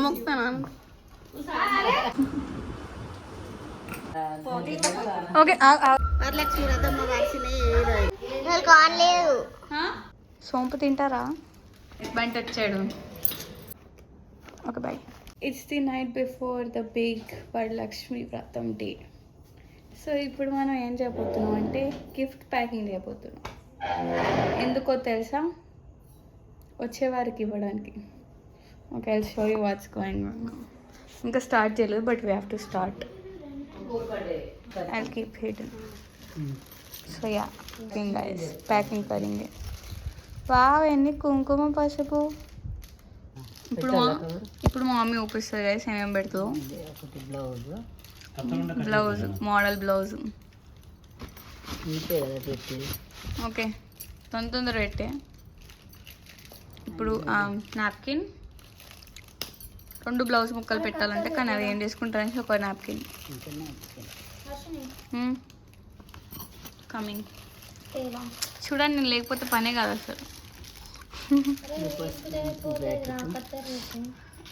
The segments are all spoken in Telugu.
మొక్కుతాను. ఓకే వరలక్ష్మి వ్రతం సోంపు తింటారా? బంటి వచ్చాడు. Okay bye. It's the night before the big Varalakshmi Vratham day. So ఇప్పుడు మనం ఏం చేయబోతున్నాం అంటే గిఫ్ట్ ప్యాకింగ్ చేయబోతున్నాం. ఎందుకో తెలుసా? వచ్చేవారికి ఇవ్వడానికి. Okay, I'll show you what's going on. ఇంకా స్టార్ట్ చేయలేదు, but we have to start. I'll keep hidden. So yeah, guys packing కरेंगे. వావ్, ఎన్ని కుంకుమ పసుపు. ఇప్పుడు మా మమ్మీ ఊపిస్తుంది గైస్ ఏమేమి పెడుతుందో. Blouse, model blouse. ఓకే, తొందర పెట్టే. ఇప్పుడు నాప్కిన్, 2 బ్లౌజ్ ముక్కలు పెట్టాలంటే, కానీ అవి ఏం చేసుకుంటారని ఒక నాప్కిన్ కమింగ్. చూడండి, నేను లేకపోతే పనే కాదు అసలు.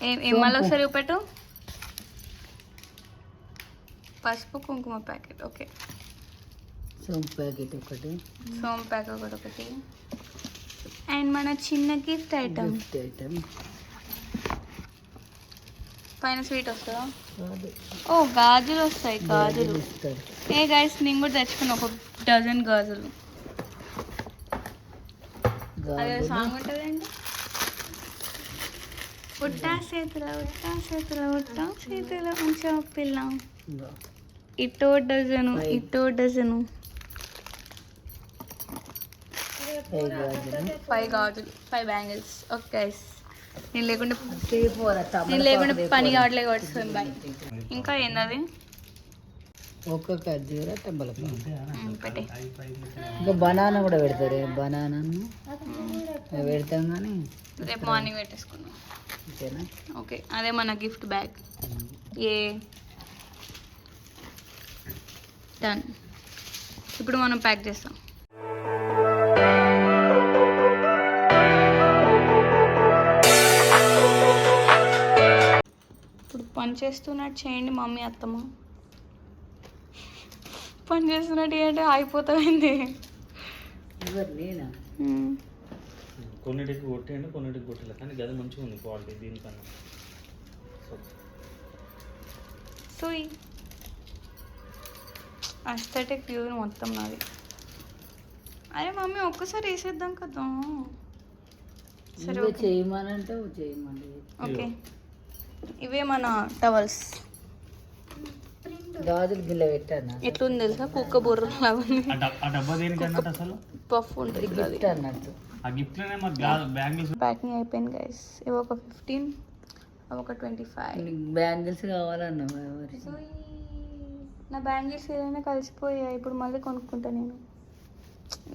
ఏం మళ్ళీ ఒకసారి చూపెట్టు. పసుపు కుంకుమ ప్యాకెట్. ఓకే, సోంపు ప్యాకెట్ ఒకటి, ఒకటి. అండ్ మన చిన్న గిఫ్ట్ ఐటమ్. పైన స్వీట్ వస్తుందా? ఓ, గాజులు వస్తాయి. గాజులు. ఏ గైస్, నేను కూడా తెచ్చుకున్నా ఒక డజన్ గాజులు. అదే సాంగ్ ఉంటుందండి. ఉట్టా చేతుల ఉంచా పిల్ల. ఇటో డజను. 5 గాజులు, 5 బ్యాంగిల్స్. ఓకే గైస్, నేను లేకుండా పని కావట్లేదు కాబట్టి బాయ్. ఇంకా ఏంది? ఒక్క ఖర్జూర పెట్టే. ఇంకా బనానా కూడా పెడతారు. బనానాను పెడతాం కానీ రేపు మార్నింగ్ పెట్టేసుకున్నాం. అంతేనా? ఓకే, అదే మన గిఫ్ట్ బ్యాగ్. డన్. ఇప్పుడు మనం ప్యాక్ చేస్తాం. ఇప్పుడు పని చేస్తున్నట్టు చేయండి మమ్మీ, అత్తమ్మ. పని చేస్తున్నట్టు ఏంటంటే అయిపోతాయింది. కొన్నిటికి కొట్టేయండి, కొన్నిటికి కొట్టలేదు, కానీ గది మంచిగా ఉంది క్వాలిటీ దీనికన్నా. సో అస్థెటిక్ వ్యూ మొత్తం నాది. అరే మమ్మీ, ఒక్కసారి వేసేద్దాం కదా. సరే చేయమనంటే చేయమండి. ఓకే, ఇవే మన టవల్స్. గాజులు గిల్ల పెట్టాను. ఎట్లుంది తెలుసా? కుక్క బుర్ర పఫ్ ఉంటుంది అన్నట్టు. ప్యాకింగ్ అయిపోయింది గైస్. ఇవి ఒక 15, అవి ఒక 25 బ్యాంగిల్స్ కావాలన్నా. నా బ్యాంగిల్స్ ఏదైనా కలిసిపోయాయి. ఇప్పుడు మళ్ళీ కొనుక్కుంటా నేను.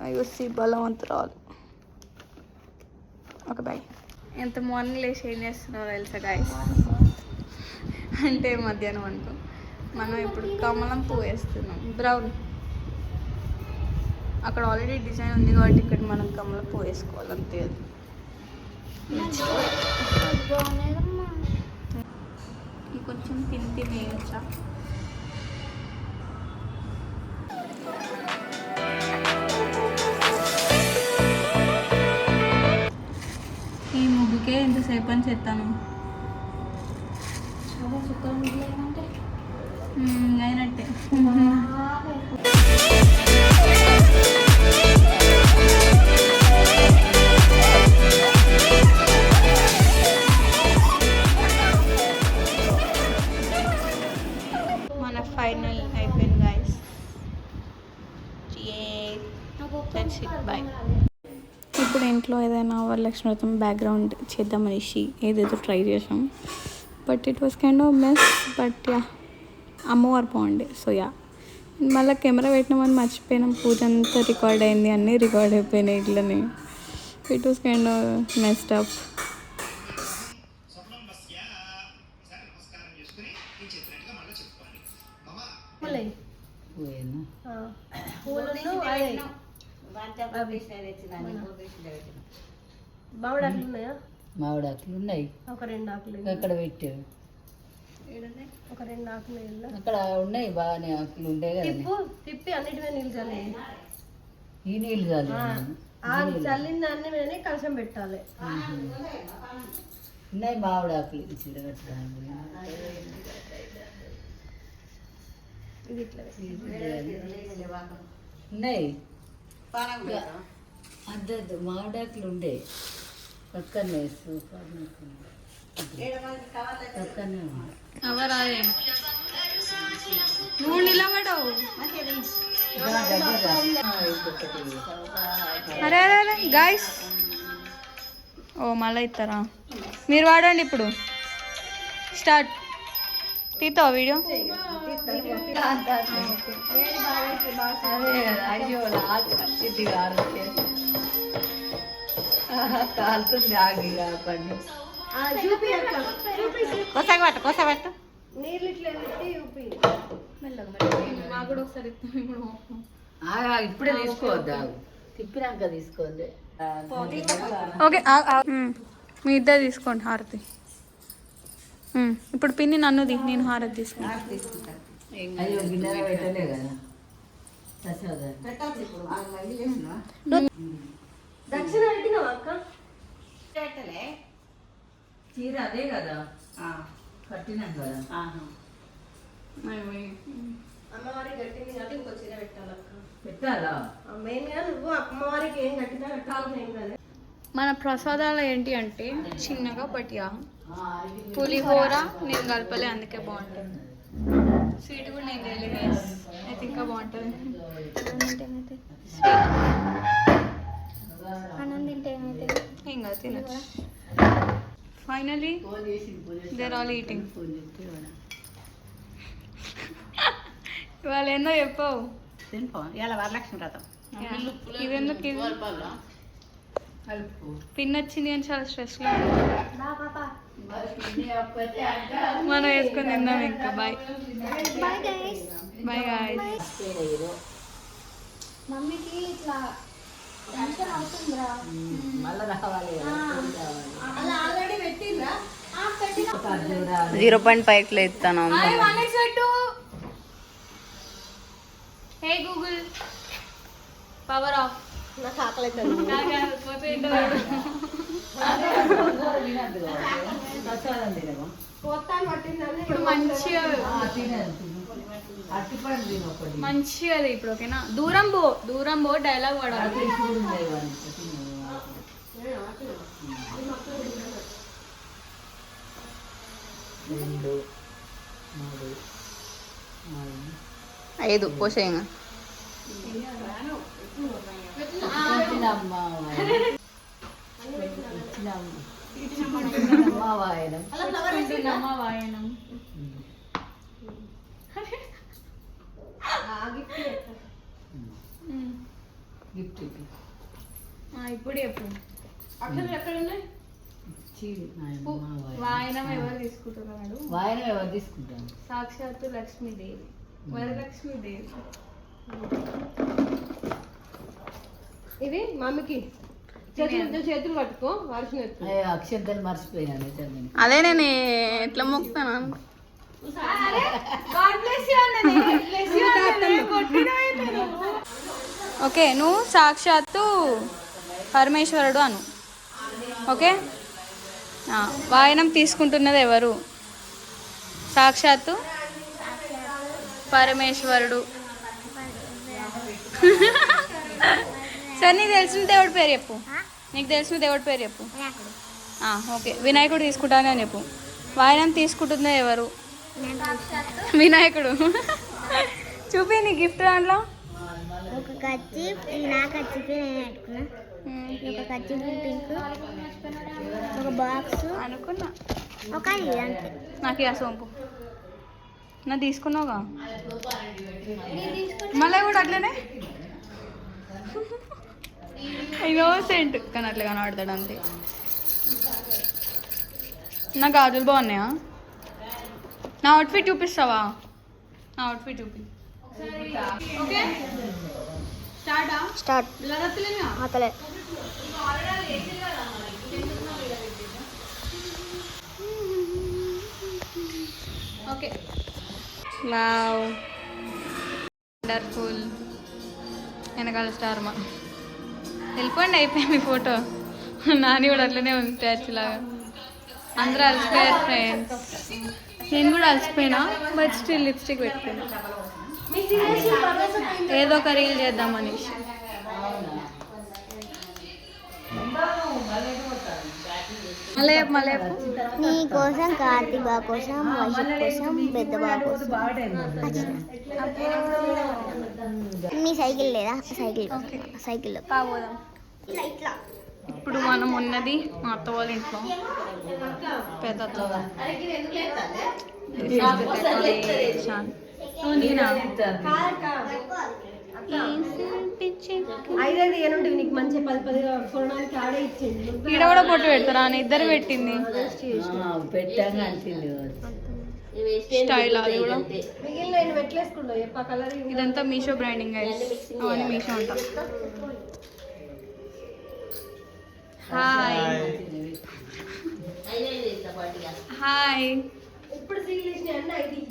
అయ్యొచ్చి బలవంతురాలు. Okay bye. ఎంత మార్నింగ్ లేచి ఏం చేస్తున్నారో తెలుసా గైస్? అంటే మధ్యాహ్నం అనుకో. మనం ఇప్పుడు కమలం పువ్వు వేస్తున్నాం, బ్రౌన్. అక్కడ ఆల్రెడీ డిజైన్ ఉంది కాబట్టి ఇక్కడ మనం కమలం పువ్వు వేసుకోవాలి, అంతే. కొంచెం తిని వేయచ్చా? ఈ ముగ్గుకే ఎంతసేపు అని చెప్తాను. అయినట్టే. మన ఫైనల్ అయిపోయింది గైస్. బాయ్. ఇప్పుడు ఇంట్లో ఏదైనా వరలక్ష్మి వ్రతం బ్యాక్గ్రౌండ్ చేద్దామనేసి ఏదేదో ట్రై చేసాం. But it was kind of mess. But yeah, అమ్మవారు బాగుండే. సో యా, మళ్ళీ కెమెరా పెట్టినామని మర్చిపోయినాం. పూజ అంతా రికార్డ్ అయింది, అన్నీ రికార్డ్ అయిపోయినాయి ఇట్లనే. It was kind of messed up. బాగున్నాయా? మామిడాకులు ఉన్నాయి ఒక 2 ఆకులు అక్కడ పెట్టావు ఒక 2 ఆకులు వేయాలా? అక్కడ ఉన్నాయి బాగానే ఆకులు ఉండే కదా తిప్పి అన్నిటి మీద నీళ్ళు చల్లేయాలి. ఈ నీళ్ళు చాలు ఆ చల్లిన దాన్ని మీద కలశం పెట్టాలి. ఉన్నాయి మామిడాకులు చిరగట్టడానికి ఇది ఇట్లా ఉన్నాయి అద్దద్దు మామిడాకులు ఉండే పక్కనే పక్కనే ఉన్నాయి. అవరాయే నువ్వు నిలబడవు. అరే అరే అరే గాయస్, ఓ మళ్ళీ ఇస్తారా? మీరు వాడండి ఇప్పుడు. స్టార్ట్. తీతావా వీడియో? అయ్యో కాలుతుంది ఆగి పండు కొసగబట్ట నీళ్ళు ఇట్లా పెట్టి ఊపి మాకు కూడా ఒకసారి ఇప్పుడు ఇప్పుడే తీసుకోవద్దా తిప్పినాక తీసుకోండి ఓకే మీ ఇద్దరు తీసుకోండి హారతి. ఇప్పుడు పిన్ని నన్నుది, నేను హారతి తీసుకుంటాను. అయ్యో గిన్నెలో పెట్టలే కదా దక్షిణ పెట్టినావా అక్క? చీర అదే కదా కట్టినాం కదా అమ్మవారికి కట్టింది కాబట్టి ఇంకో చీర పెట్టాలక్క. పెట్టాలా మెయిన్ గా నువ్వు అమ్మవారికి ఏం కట్టినా పెట్టాల్సిన ఏం కదా. మన ప్రసాదాలు ఏంటి అంటే చిన్నగా పట్టియా పులిహోర నేను కలపలే, అందుకే బాగుంటుంది. స్వీట్ కూడా నేను చేయలేదు, అయితే ఇంకా బాగుంటుంది. ఏం కాదు, తినచ్చు. Finally there all eating. ఇవాళ ఏందో చెప్పావు? ఇలా వరలక్ష్మి వ్రతం ఇదెందుకు ఇది పిన్ వచ్చింది అని చాలా స్ట్రెస్లో మనం వేసుకొని తిందాం ఇంకా. Bye bye guys. మమ్మీకి ఇట్లా టెన్షన్ అవుతుందిరా. మళ్ళీ రావాలి అలా ఆల్రెడీ పెట్టిండ్రా? 0.5 ఎత్తాను. హే గూగుల్ పవర్ ఆఫ్. నాకు ఆకలి అవుతుంది. ఇప్పుడు మంచిగా మంచిగా ఇప్పుడు ఓకేనా? దూరం పో డైలాగ్ వాడాలి. 5 పోసేయంగా. వాయనం గిఫ్ట్ ఇప్పుడు చెప్పు. అక్షరాలు ఎక్కడ ఉన్నాయి? వాయనం ఎవరు తీసుకుంటున్నాడు? వాయనం ఎవరు తీసుకుంటాను? సాక్షాత్తు లక్ష్మీదేవి, వరలక్ష్మీదేవి. ఇవి మమ్మీకి చేతులు పట్టుకో వర్షం. అక్షంతలు మర్చిపోయాను. అదే నేను ఎట్లా మొక్కుతాను. ఓకే, నువ్వు సాక్షాత్తు పరమేశ్వరుడు అను. ఓకే, వాయనం తీసుకుంటున్నది ఎవరు? సాక్షాత్తు పరమేశ్వరుడు. సరే, నీకు తెలిసిన దేవుడి పేరు చెప్పు. నీకు తెలిసిన దేవుడి పేరు చెప్పు. ఓకే, వినాయకుడు తీసుకుంటానని చెప్పు. వాయనం తీసుకుంటుంది ఎవరు? వినాయకుడు. చూపి నీ గిఫ్ట్ దాంట్లో. ఒక కచ్చి నా కచ్చి ఒక కచ్చి పింక్, ఒక బాక్స్ అనుకున్నా. ఒక అంతే. నాకు ఇక సోంపు నా తీసుకున్నావుగా, మళ్ళీ కూడా అట్లనే ఇన్నోసెంట్ కానీ అట్లా కనబడతాడు అంతే. నా గాజులు బాగున్నాయా? నా అవుట్ఫిట్ చూపిస్తావా? నా అవుట్ఫిట్ చూపి. Okay, start. అతలే ఓకే వావ్ వండర్ఫుల్. వెనకాల స్టార్ మా వెళ్ళిపోండి, అయిపోయింది మీ ఫోటో. నాని కూడా అట్లనే ఉంది స్టాచ్యూ లాగా. అందరూ అలసిపోయారు ఫ్రెండ్స్. నేను కూడా అలసిపోయినా, బట్ స్టిల్ లిప్స్టిక్ పెట్టుకున్నా ఏదో ఒక రీల్ చేద్దాం అనేసి. మళ్ళీ నీ కోసం, కార్తీక్ బాబు కోసం, వర్షిప్ కోసం, పెద్ద బాబు కోసం. మీ సైకిల్ లేదా? సైకిల్లో పోదాం. ఇప్పుడు మనం ఉన్నది మా అత్త వాళ్ళ ఇంట్లో, పెద్ద అత్త. ఐదైదు ఏనుంటే నీకు మంచిగా 10 కొనడానికి ఆడే ఇచ్చింది. ఈడ కూడా పొట్టు పెడతారా అని ఇద్దరు పెట్టింది. పెట్టాను అంటుంది. స్టైల్ అది కూడా. మిగిలిన నేను పెట్టలేసుకుంటా చెప్ప కలర్. ఇదంతా మీషో బ్రాండింగ్ గైస్, అవన్నీ మీషో ఉంటా. Hi hi. ఇప్పుడు సీరియస్ అన్న ఐడి.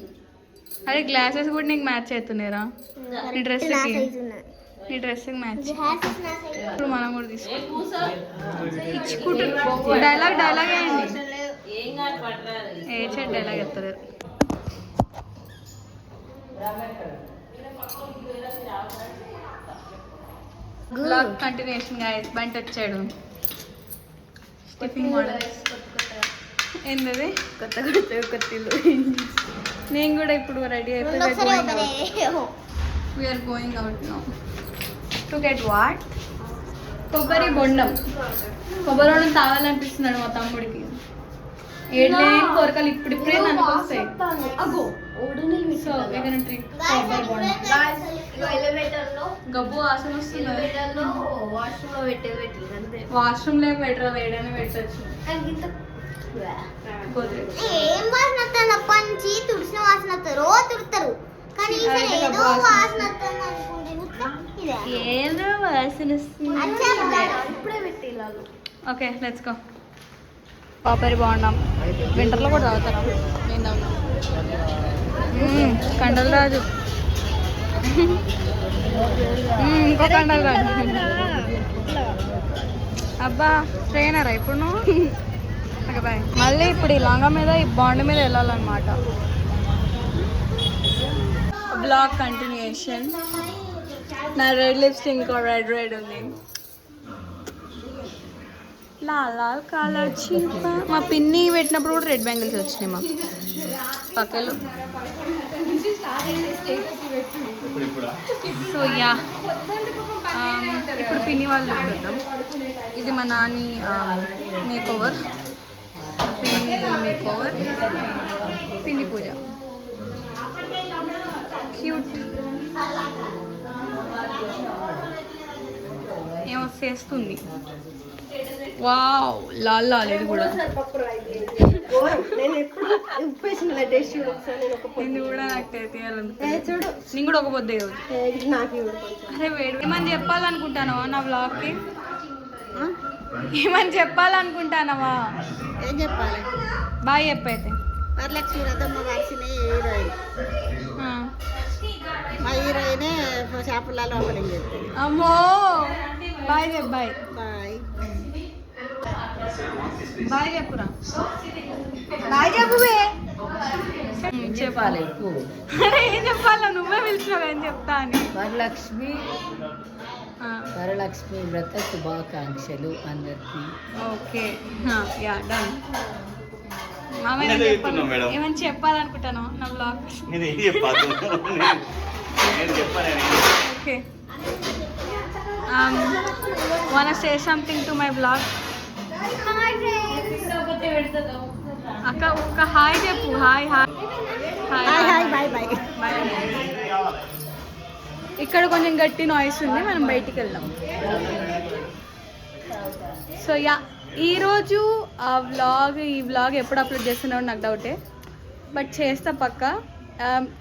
అరే గ్లాసెస్ కూడా నీకు మ్యాచ్ అవుతున్నారా నీ డ్రెస్కి? నీ డ్రెస్కి మ్యాచ్. ఇప్పుడు మనం కూడా తీసుకుంటాం. డైలాగ్ వేయండి. ఏ చెడ్ డైలాగ్ చెప్తారు. Vlog continuation guys. బంటి వచ్చాడు. స్టిఫింగ్ మోడల్ ఏంటది? కొత్త నేను కూడా ఇప్పుడు రెడీ అయిపోయి we're going out now to get what? కొబ్బరి బొండం. కొబ్బరి బొండం తాగాలనిపిస్తున్నాడు మా తమ్ముడికి. ఏడ్లేని కోరికలు ఇప్పుడిప్పుడే నన్ను వస్తాయి. సో కొబ్బరి బొండం గబ్బు వాసన వస్తుంది. వాష్రూమ్ లో బెటర్, వేయడమే పెట్టచ్చు. ఏం వాసన వస్తుంది? పంచి తుడిసిన వాసన వస్తుంది. రోజు తుడతారు కానీ ఏదో వాసన వస్తుంది అనుకుంటే ఏదో వాసన ఇప్పుడే పెట్టి. Okay let's go. కొబ్బరి బొండం వింటర్లో కూడా తాగుతారా? నేను తాగుతాను. కండలు రాజు. ఇంకో కండలు రాజు. అబ్బా ట్రైనరా ఇప్పుడు నువ్వు? Okay bye. మళ్ళీ ఇప్పుడు ఈ లంగా మీద, ఈ బాండ్ మీద వెళ్ళాలన్నమాట. Vlog continuation. నా రెడ్ లిప్స్టిక్ ఇంకో రెడ్ ఉంది. లాల్ కలర్ చీప. మా పిన్ని పెట్టినప్పుడు కూడా రెడ్ బ్యాంగిల్స్ వచ్చినాయి మా పక్కలు. సో యా ఇప్పుడు పిన్ని వాళ్ళు చూద్దాం. ఇది మా నాని మేక్ ఓవర్. పిన్ని మేక్ ఓవర్, పిన్ని పూజ. క్యూట్. ఏమో చేస్తుంది. వావ్ లాల్ లాల్. ఇది కూడా నేను ఎప్పుడు ఉప్పేసిన టేస్ట్ ఇది కూడా నాకు తీయాలని. చూడు నేను కూడా ఒక పొద్దు నాకు. అరే వేడి. ఏమని చెప్పాలనుకుంటానవా నా బ్లాగ్కి? ఏమని చెప్పాలనుకుంటానవా? ఏం చెప్పాలి? బాయ్ చెప్పైతే. వరలక్ష్మి వ్రతం కలిసిన హీరోయిన్. మా హీరోయినే షాపులలో ఓపెనింగ్ చేస్తుంది. అమ్మో బాయ్ చెప్పు. బాయ్ బాయ్ బాయ్ చెప్పురా. బాయ్ చెప్పు. చెప్పాలి. అరే ఏం చెప్పాలా? నువ్వే పిలిచినావు ఏం చెప్తా అని. వరలక్ష్మి వ్రత శుభాకాంక్షలు అందరికి. Okay yeah done. ఏమని చెప్పాలనుకుంటాను నా blog? Okay wanna say something to my vlog? అక్క ఒక్క హాయ్ చెప్పు. Hi hi hi bye bye. ఇక్కడ కొంచెం గట్టి నాయిస్ ఉంది, మనం బయటికి వెళ్దాం. సో యా ఈరోజు ఈ వ్లాగ్ ఎప్పుడు అప్లోడ్ చేస్తున్నావు నాకు డౌటే, బట్ చేస్తా పక్క.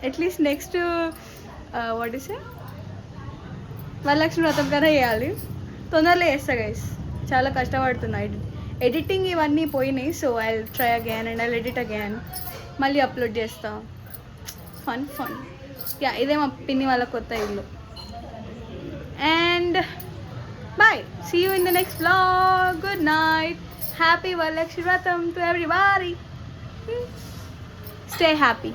At least next what is Varalakshmi వ్రతం కన్నా చేయాలి. తొందరలో చేస్తా గైస్. చాలా కష్టపడుతున్నా. ఎడిటింగ్ ఇవన్నీ పోయినాయి. So I try again and I edit again. మళ్ళీ అప్లోడ్ చేస్తా. ఫన్ యా ఇదే మా పిన్ని వాళ్ళ కొత్త ఇల్లు. And bye, see you in the next vlog. Good night. Happy Varalakshmi Vratham to everybody. Stay happy.